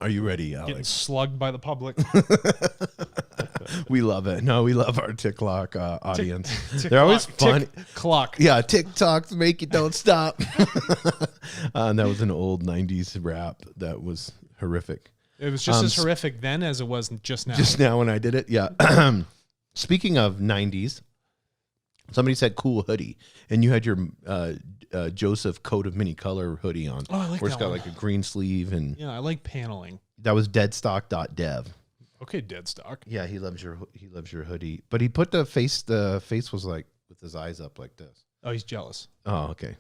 Are you ready, Getting Alex? slugged by the public. We love it. No, we love our TikTok audience. Tick They're always fun. Clock. Yeah, TikToks make it don't stop. And that was an old 90s rap that was horrific. It was just as horrific then as it was just now. Just now when I did it, yeah. Speaking of 90s, somebody said cool hoodie, and you had your Joseph coat of many color hoodie on. Oh, I like where it's that got one. like a green sleeve, and Yeah, I like paneling. that was deadstock.dev. Okay, dead stock. Yeah, he loves your hoodie, but he put the face was like with his eyes up like this. Oh, he's jealous. Oh, okay.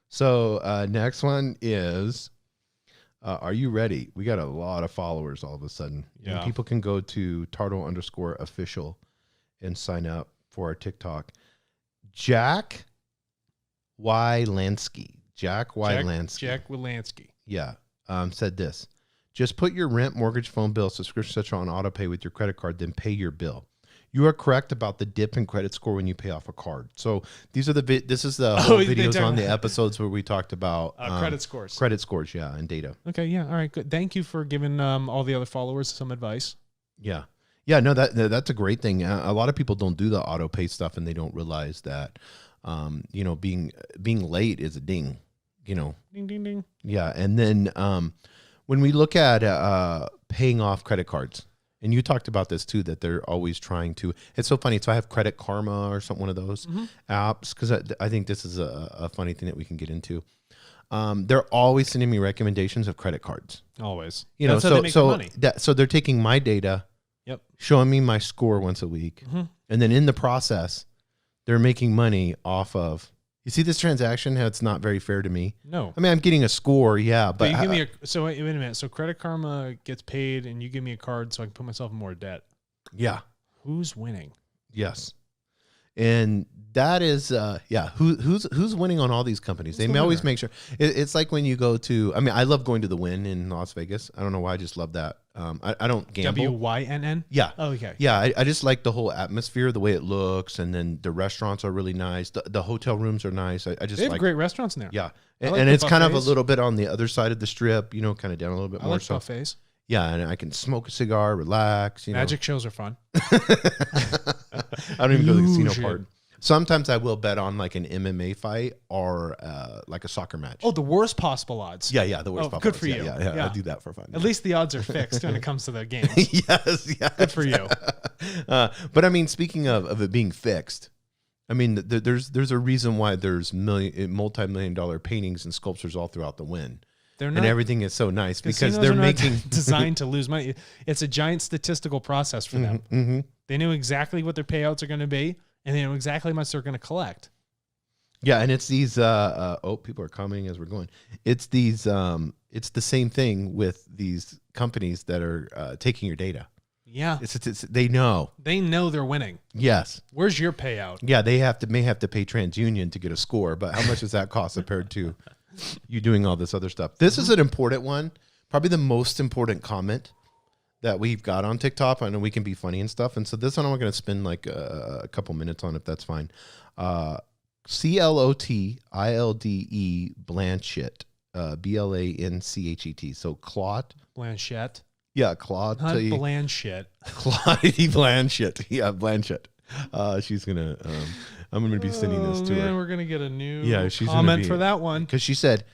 So next one is, are you ready? We got a lot of followers all of a sudden. Yeah. And people can go to _official and sign up for our TikTok. Jack Y. Lansky. Jack Wilansky. Yeah. Said this. Just put your rent, mortgage, phone bill, subscription, etc. on auto pay with your credit card, then pay your bill. You are correct about the dip in credit score when you pay off a card. So this is the whole videos on the episodes where we talked about credit scores. Credit scores, yeah, and data. Okay, yeah, all right, good. Thank you for giving all the other followers some advice. Yeah. Yeah, no, that's a great thing. A lot of people don't do the auto pay stuff, and they don't realize that, being late is a ding, Ding, ding, ding. Yeah, and then when we look at paying off credit cards, and you talked about this too, that they're always trying to. It's so funny. So I have Credit Karma or one of those apps, because I think this is a funny thing that we can get into. They're always sending me recommendations of credit cards. Always, That's how they make their money. So they're taking my data. Yep. Showing me my score once a week. And then in the process, they're making money off of, you see this transaction, how it's not very fair to me? No. I mean, I'm getting a score, yeah. But you give me so wait a minute. So Credit Karma gets paid and you give me a card so I can put myself in more debt. Yeah. Who's winning? Yes. And that is, who's winning on all these companies? They may always make sure. It's like when you go to, I mean, I love going to the Wynn in Las Vegas. I don't know why, I just love that. I don't gamble. WYNN? Yeah. Oh, okay. Yeah, I just like the whole atmosphere, the way it looks, and then the restaurants are really nice. The hotel rooms are nice. I just They have like great restaurants in there. Yeah. Like And it's kind of a buffets. little bit on the other side of the strip, kind of down a little bit I more. like So buffets. yeah, and I can smoke a cigar, relax. Magic shows are fun. I don't even go to the casino Fusion. part. Sometimes I will bet on like an MMA fight or like a soccer match. Oh, the worst possible odds. Yeah, the worst. Oh, possible good odds. for you. Yeah, Yeah. I do that for fun. At least the odds are fixed when it comes to the games. yes. Good for you. But I mean, speaking of it being fixed, I mean, there's a reason why there's multi-million-dollar paintings and sculptures all throughout the Wynn. They're not, And everything is so nice because casinos they're are not making designed to lose money. It's a giant statistical process for them. Mm-hmm. They know exactly what their payouts are going to be, and they know exactly how much they're going to collect. Yeah, and it's these. People are commenting as we're going. It's these. It's the same thing with these companies that are taking your data. Yeah, they know. They know they're winning. Yes. Where's your payout? Yeah, they may have to pay TransUnion to get a score, but how much does that cost compared to you doing all this other stuff? This is an important one, probably the most important comment that we've got on TikTok. I know we can be funny and stuff, and so this one I'm going to spend like a couple minutes on, if that's fine. CLOTILDE Blanchett, BLANCHET. So Claude Blanchett. Yeah, Claude. Not Blanchett. Claude Blanchett. Yeah, Blanchett. She's gonna. I'm gonna be sending this to her. We're gonna get a new she's comment for that one because she said,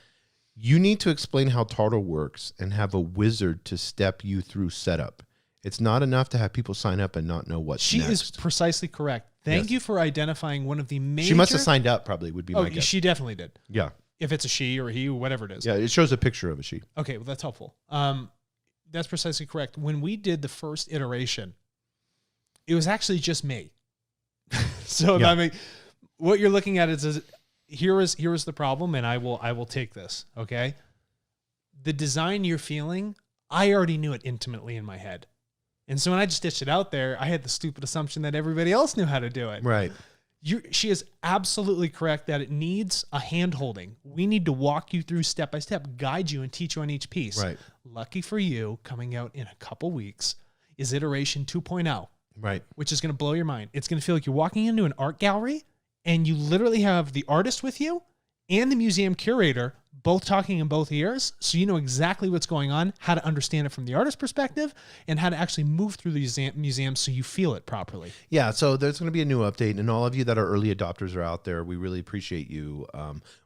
"You need to explain how Tartle works and have a wizard to step you through setup. It's not enough to have people sign up and not know what's She next." is precisely correct. Thank you for identifying one of the major. She must have signed up. Probably would be my guess. She definitely did. Yeah. If it's a she or a he, whatever it is. Yeah, it shows a picture of a she. Okay, well that's helpful. That's precisely correct. When we did the first iteration, it was actually just me. So I mean, what you're looking at is here is the problem, and I will take this. Okay, the design you're feeling, I already knew it intimately in my head, and so when I just ditched it out there, I had the stupid assumption that everybody else knew how to do it. Right. She is absolutely correct that it needs a hand holding. We need to walk you through step by step, guide you, and teach you on each piece. Right. Lucky for you, coming out in a couple weeks is iteration 2.0. Right. Which is going to blow your mind. It's going to feel like you're walking into an art gallery and you literally have the artist with you and the museum curator both talking in both ears, so you know exactly what's going on, how to understand it from the artist's perspective, and how to actually move through the museums so you feel it properly. Yeah, so there's going to be a new update, and all of you that are early adopters are out there. We really appreciate you.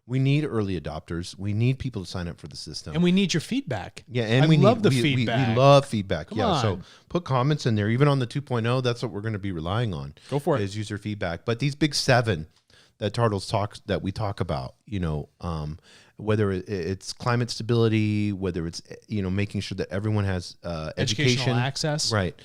We need early adopters. We need people to sign up for the system. And we need your feedback. Yeah, and we love the feedback. We love feedback. Come on. So put comments in there. Even on the 2.0, that's what we're going to be relying on. Go for it. Is user feedback. But these big 7 that we talk about, whether it's climate stability, whether it's making sure that everyone has educational access, right?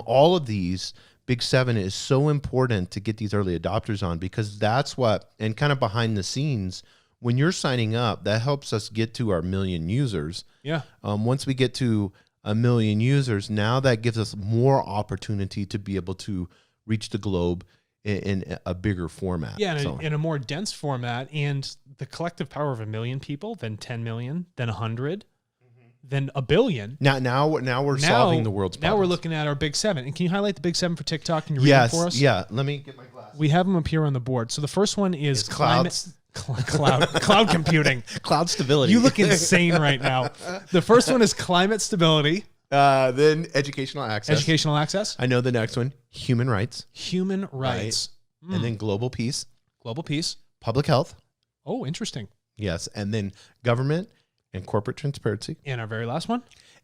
All of these big 7 is so important to get these early adopters on, because that's what, and kind of behind the scenes, when you're signing up, that helps us get to our 1 million users. Yeah. Once we get to 1 million users, now that gives us more opportunity to be able to reach the globe in a bigger format. Yeah, in a more dense format, and the collective power of 1 million people, then 10 million, then 100, then 1 billion. Now we're solving the world's problems. Now we're looking at our big 7. And can you highlight the big 7 for TikTok and you read them for us? Yeah. Let me get my glasses. We have them up here on the board. So the first one is cloud computing. Cloud stability. You look insane right now. The first one is climate stability. Then educational access. Educational access. I know the next one. Human rights. Human rights. Right. And then global peace. Global peace. Public health. Oh, interesting. Yes. And then government and corporate transparency. And our very last one.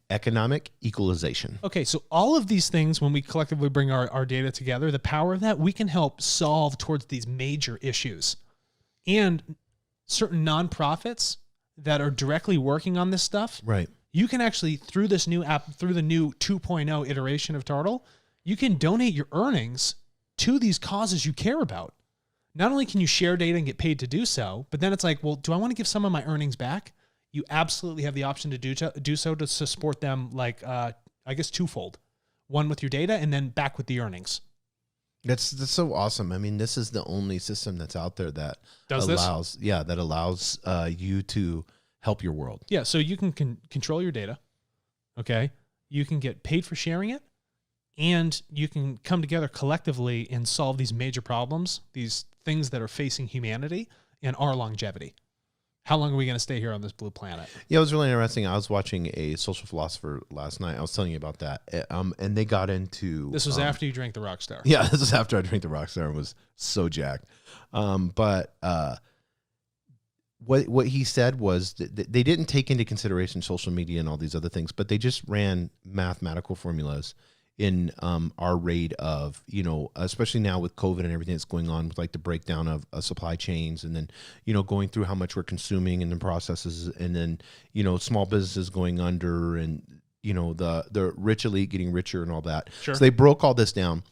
Economic equalization. Okay, so all of these things, when we collectively bring our data together, the power of that, we can help solve towards these major issues. And certain nonprofits that are directly working on this stuff, right? You can actually, through this new app, through the new 2.0 iteration of TARTLE, you can donate your earnings to these causes you care about. Not only can you share data and get paid to do so, but then it's like, well, do I want to give some of my earnings back? You absolutely have the option to do so to support them, like, I guess twofold. One with your data and then back with the earnings. That's so awesome. I mean, this is the only system that's out there that allows you to help your world. Yeah, so you can control your data, okay? You can get paid for sharing it, and you can come together collectively and solve these major problems, these things that are facing humanity and our longevity. How long are we going to stay here on this blue planet? Yeah, it was really interesting. I was watching a social philosopher last night. I was telling you about that. And they got into... This was after you drank the Rockstar. Yeah, this was after I drank the Rockstar and was so jacked. But what he said was that they didn't take into consideration social media and all these other things, but they just ran mathematical formulas in our rate of, especially now with COVID and everything that's going on with like the breakdown of supply chains, and then, going through how much we're consuming and the processes, and then, small businesses going under, and, the rich elite getting richer and all that. Sure. So they broke all this down,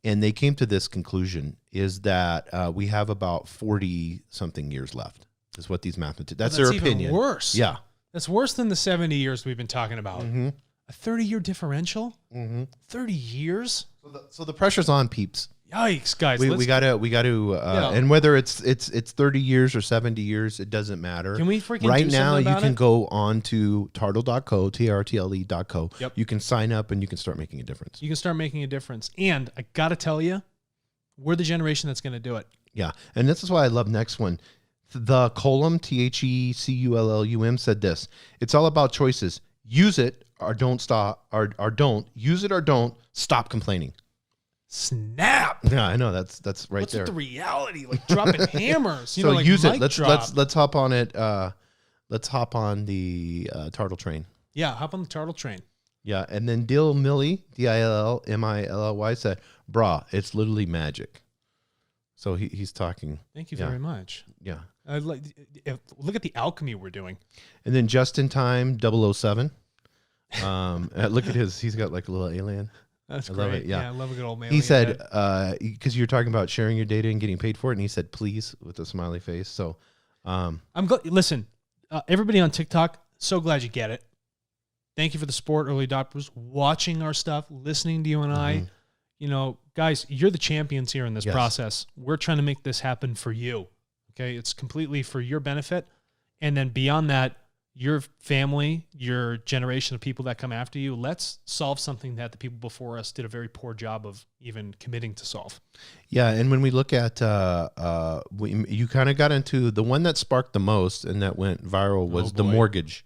and they came to this conclusion is that we have about 40 something years left is what these mathematicians, that's their opinion. Even worse. Yeah. That's worse than the 70 years we've been talking about. Mm-hmm. A 30-year differential? Mm-hmm. 30 years? So the pressure's on, peeps. Yikes, guys. We got to, and whether it's 30 years or 70 years, it doesn't matter. Can we freaking right do now? something about You can it? go on to tartle.co, TRTLE.co. Yep. You can sign up and you can start making a difference. You can start making a difference. And I got to tell you, we're the generation that's going to do it. Yeah, and this is why I love next one. The Column, THECULLUM, said this: it's all about choices. Use it or don't stop, or don't use it or don't stop complaining. Snap. Yeah, I know that's right. What's there. with the reality? Like dropping hammers. So like use it. mic drop. Let's hop on it. Let's hop on the Tartle train. Yeah, hop on the Tartle train. Yeah, and then Dill Millie, DILLMILLY, said, "Brah, it's literally magic." So he's talking. Thank you very much. Yeah. Look at the alchemy we're doing. And then Just in Time 007. Look at he's got like a little alien. That's I great. love it. Yeah. I love a good old man. He said, because you're talking about sharing your data and getting paid for it, and he said, please, with a smiley face. So I'm glad. Listen, everybody on TikTok, so glad you get it. Thank you for the support, early adopters, watching our stuff, listening to you and I. Guys, you're the champions here in this process. We're trying to make this happen for you. Okay, it's completely for your benefit. And then beyond that, your family, your generation of people that come after you, let's solve something that the people before us did a very poor job of even committing to solve. Yeah, and when we look at, you kind of got into the one that sparked the most and that went viral was the mortgage.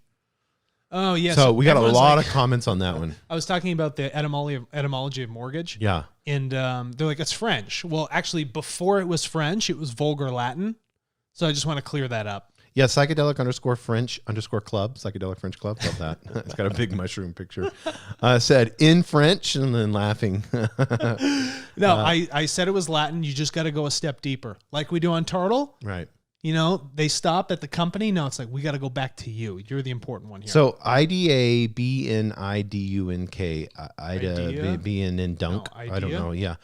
Oh, yes. So we got a lot of comments on that one. I was talking about the etymology of mortgage. Yeah. And they're like, it's French. Well, actually, before it was French, it was vulgar Latin. So I just want to clear that up. Yeah, psychedelic_French_club, psychedelic French club. Love that. It's got a big mushroom picture. Said in French and then laughing. No, I said it was Latin. You just got to go a step deeper. Like we do on Tartle. Right. You know, they stop at the company. No, it's like, we got to go back to you. You're the important one here. So IDA, BNIDUNK, IDA, BN dunk. No, I don't know. Yeah.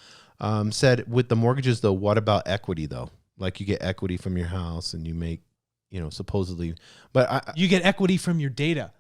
Said with the mortgages though, what about equity though? Like you get equity from your house and you make, supposedly, but you get equity from your data.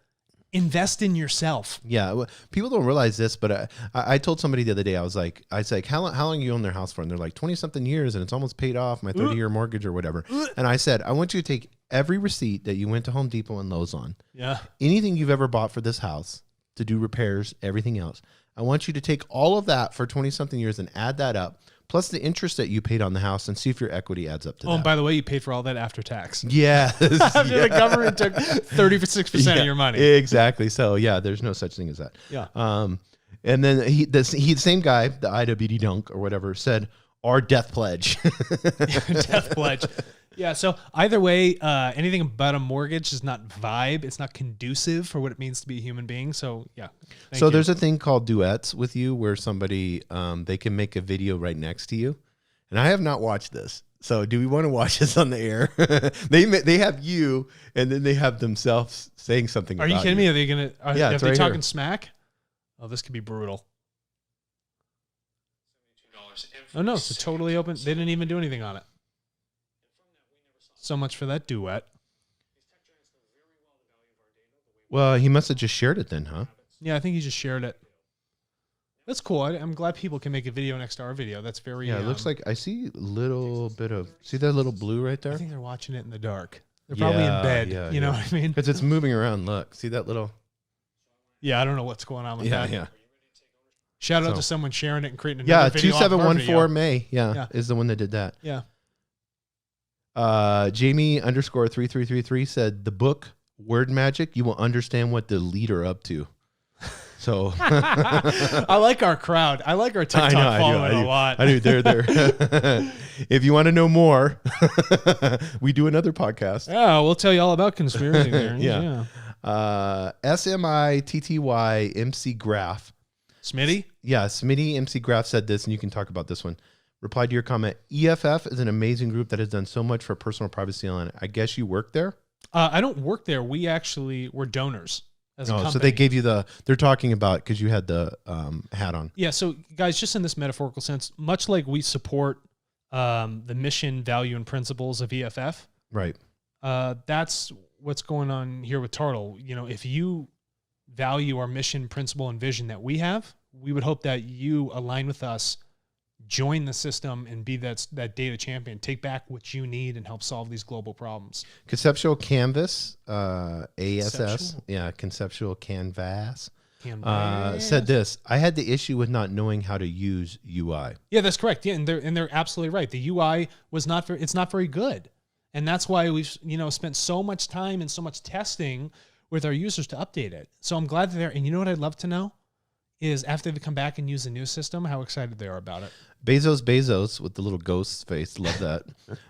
Invest in yourself. Yeah, people don't realize this, but I told somebody the other day, I was like, how long you own their house for? And they're like 20-something years, and it's almost paid off, my 30-year mortgage or whatever. And I said, I want you to take every receipt that you went to Home Depot and Lowe's on. Yeah. Anything you've ever bought for this house to do repairs, everything else. I want you to take all of that for 20-something years and add that up, plus the interest that you paid on the house, and see if your equity adds up to that. Oh, and by the way, you paid for all that after tax. Yeah. After the government took 36% of your money. Exactly. So, yeah, there's no such thing as that. Yeah. And then the same guy, the IWD dunk or whatever, said, our death pledge. Death pledge. Yeah, so either way, anything about a mortgage is not vibe. It's not conducive for what it means to be a human being. So, yeah. So there's a thing called duets with you where somebody, they can make a video right next to you. And I have not watched this. So do we want to watch this on the air? They have you, and then they have themselves saying something about you. Are you kidding me? Are they going to, are they right talking here. smack? Oh, this could be brutal. Oh, no, it's a totally open. They didn't even do anything on it. So much for that duet. Well, he must have just shared it then, huh? Yeah, I think he just shared it. That's cool. I'm glad people can make a video next to our video. That's very... Yeah, it looks like I see a little bit of... See that little blue right there? I think they're watching it in the dark. They're probably in bed. You know what I mean? Because it's moving around. Look, see that little... Yeah, I don't know what's going on with that. Yeah. Shout out to someone sharing it and creating another video. 2714 May. Yeah, is the one that did that. Yeah. Jamie_3333 said the book Word Magic, you will understand what the leader up to. So I like our crowd. I like our TikTok following a lot. I do. They're if you want to know more, we do another podcast. Yeah, we'll tell you all about conspiracy theories. Yeah. SMITTY MC Graph. Smitty? Yeah, Smitty MC Graph said this, and you can talk about this one. Replied to your comment, EFF is an amazing group that has done so much for personal privacy online. I guess you work there? I don't work there. We're donors as a company. So they gave you they're talking about, because you had the hat on. Yeah, so guys, just in this metaphorical sense, much like we support the mission, value, and principles of EFF, right? That's what's going on here with Tartle. You know, if you value our mission, principle, and vision that we have, we would hope that you align with us, join the system, and be that data champion. Take back what you need and help solve these global problems. Conceptual Canvas, ASS, Conceptual Canvas, said this. I had the issue with not knowing how to use UI. Yeah, that's correct. Yeah, and they're absolutely right. The UI was not very good, and that's why we've spent so much time and so much testing with our users to update it. So I'm glad they're there. And you know what I'd love to know is after they come back and use the new system, how excited they are about it. Bezos with the little ghost face. Love that.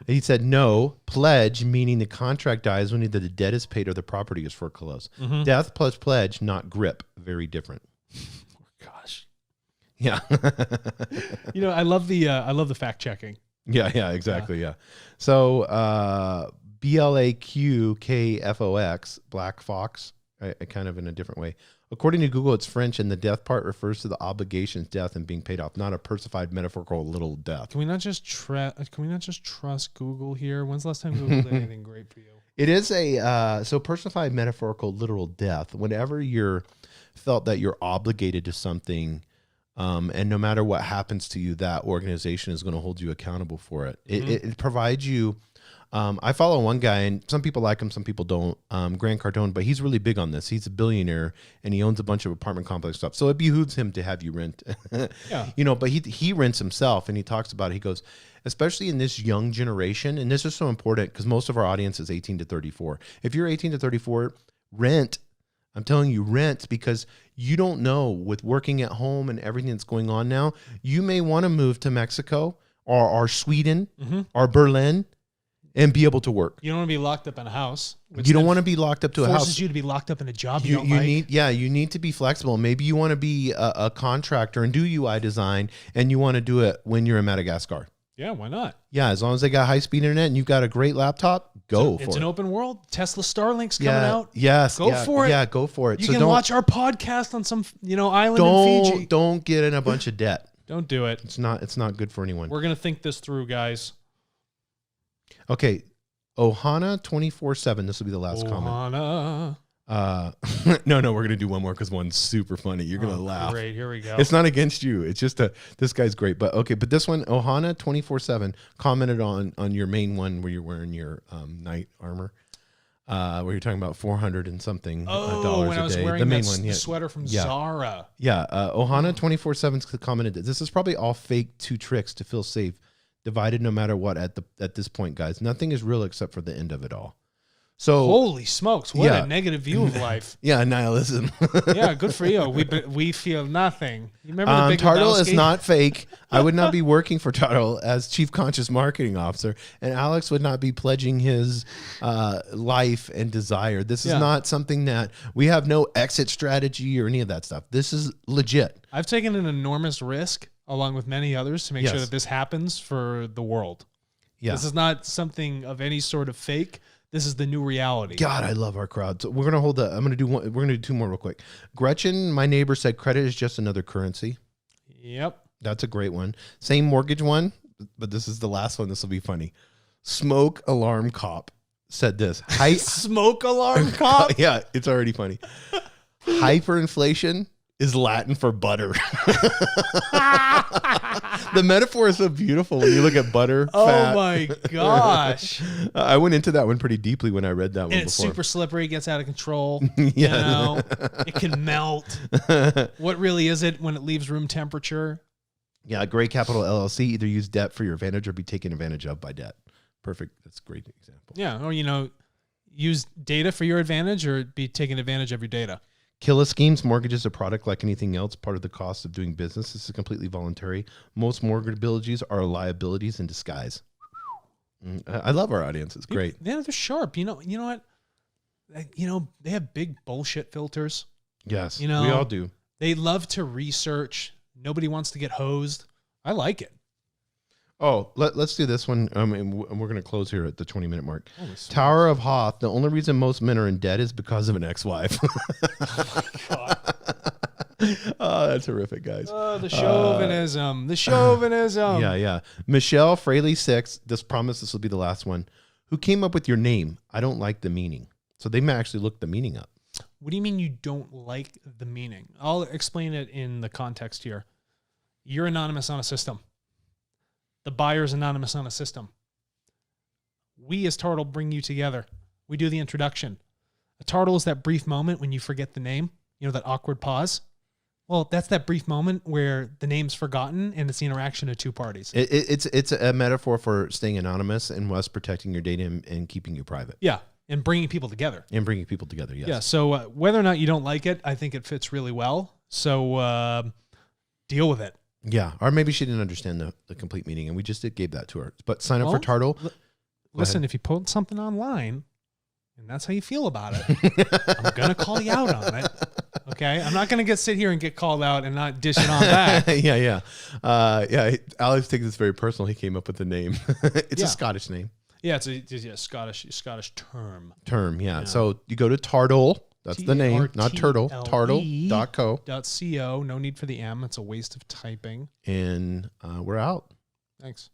He said, no, pledge, meaning the contract dies when either the debt is paid or the property is foreclosed. Mm-hmm. Death plus pledge, not grip. Very different. Oh, gosh. Yeah. I love the fact checking. Yeah, exactly. Yeah. So, BLAQKFOX, Black Fox, kind of in a different way. According to Google, it's French, and the death part refers to the obligations, death, and being paid off, not a personified metaphorical little death. Can we not just trust Google here? When's the last time Google did anything great for you? It is so personified metaphorical literal death. Whenever you're felt that you're obligated to something, and no matter what happens to you, that organization is going to hold you accountable for it. Mm-hmm. It provides you I follow one guy, and some people like him, some people don't. Grant Cardone, but he's really big on this. He's a billionaire, and he owns a bunch of apartment complex stuff. So it behooves him to have you rent. Yeah. You know, but he rents himself, and he talks about it. He goes, especially in this young generation, and this is so important because most of our audience is 18 to 34. If you're 18 to 34, rent. I'm telling you, rent, because you don't know, with working at home and everything that's going on now, you may want to move to Mexico or Sweden or Berlin and be able to work. You don't want to be locked up in a house. You don't want to be locked up to a house. Forces you to be locked up in a job you don't you like. you need to be flexible. Maybe you want to be a contractor and do UI design, and you want to do it when you're in Madagascar. Yeah, why not? Yeah, as long as they got high-speed internet and you've got a great laptop, go for it. It's an open world. Tesla Starlink's coming out. Yes. Go for it. Yeah, go for it. You can watch our podcast on some, island in Fiji. Don't get in a bunch of debt. Don't do it. It's not good for anyone. We're going to think this through, guys. Okay. Ohana 24/7. This will be the last comment. No, we're going to do one more because one's super funny. You're going to laugh. Great, here we go. It's not against you. It's just this guy's great. But okay, but this one, Ohana 24/7 commented on your main one where you're wearing your knight armor. Where you're talking about $400 and something dollars when a I was day. wearing The main that one, sweater from Zara. Yeah, Ohana 24/7 commented that this is probably all fake 2 tricks to feel safe, divided no matter what at this point, guys. Nothing is real except for the end of it all. So holy smokes, what a negative view of life. Yeah, nihilism. Yeah, good for you. We feel nothing. You remember the Big Tartle Lebowski? is not fake. I would not be working for Tartle as Chief Conscious Marketing Officer, and Alex would not be pledging his life and desire. This is not something that we have no exit strategy or any of that stuff. This is legit. I've taken an enormous risk, along with many others, to make sure that this happens for the world. Yeah. This is not something of any sort of fake. This is the new reality. God, I love our crowd. So we're gonna hold the. I'm gonna do one. We're gonna do 2 more real quick. Gretchen, my neighbor, said credit is just another currency. Yep, that's a great one. Same mortgage one, but this is the last one. This will be funny. Smoke alarm cop said this. Smoke alarm cop. Yeah, it's already funny. Hyperinflation is Latin for butter. The metaphor is so beautiful when you look at butter. Oh my gosh. I went into that one pretty deeply when I read that one and it's before. Super slippery, gets out of control. Yeah. It can melt. What really is it when it leaves room temperature? Yeah, Gray Capital LLC, either use debt for your advantage or be taken advantage of by debt. Perfect. That's a great example. Yeah, or use data for your advantage or be taking advantage of your data. Killa Schemes, mortgage is a product like anything else, part of the cost of doing business. This is completely voluntary. Most mortgageabilities are liabilities in disguise. I love our audience. It's great. Yeah, they're sharp. You know what? They have big bullshit filters. Yes, we all do. They love to research. Nobody wants to get hosed. I like it. Oh, let's do this one. And we're going to close here at the 20-minute mark. Tower of Hoth. The only reason most men are in debt is because of an ex-wife. Oh, my God. Oh, that's horrific, guys. The chauvinism. The chauvinism. Yeah. Michelle Fraley 6. Promise this will be the last one. Who came up with your name? I don't like the meaning. So they may actually look the meaning up. What do you mean you don't like the meaning? I'll explain it in the context here. You're anonymous on a system. The buyer's anonymous on a system. We as Tartle bring you together. We do the introduction. A Tartle is that brief moment when you forget the name, that awkward pause. Well, that's that brief moment where the name's forgotten and it's the interaction of 2 parties. It's a metaphor for staying anonymous and us protecting your data and keeping you private. Yeah, and bringing people together. And bringing people together, yes. Yeah, so whether or not you don't like it, I think it fits really well. So deal with it. Yeah, or maybe she didn't understand the complete meaning, and we just gave that to her. But sign up for Tartle. Listen, if you put something online, and that's how you feel about it, I'm going to call you out on it. Okay? I'm not going to sit here and get called out and not dish it on back. Yeah. Alex takes this very personal. He came up with the name. It's a Scottish name. Yeah, it's a Scottish term. Yeah. So you go to Tartle. That's the name, not turtle. Tartle.co. No need for the M. It's a waste of typing. And we're out. Thanks.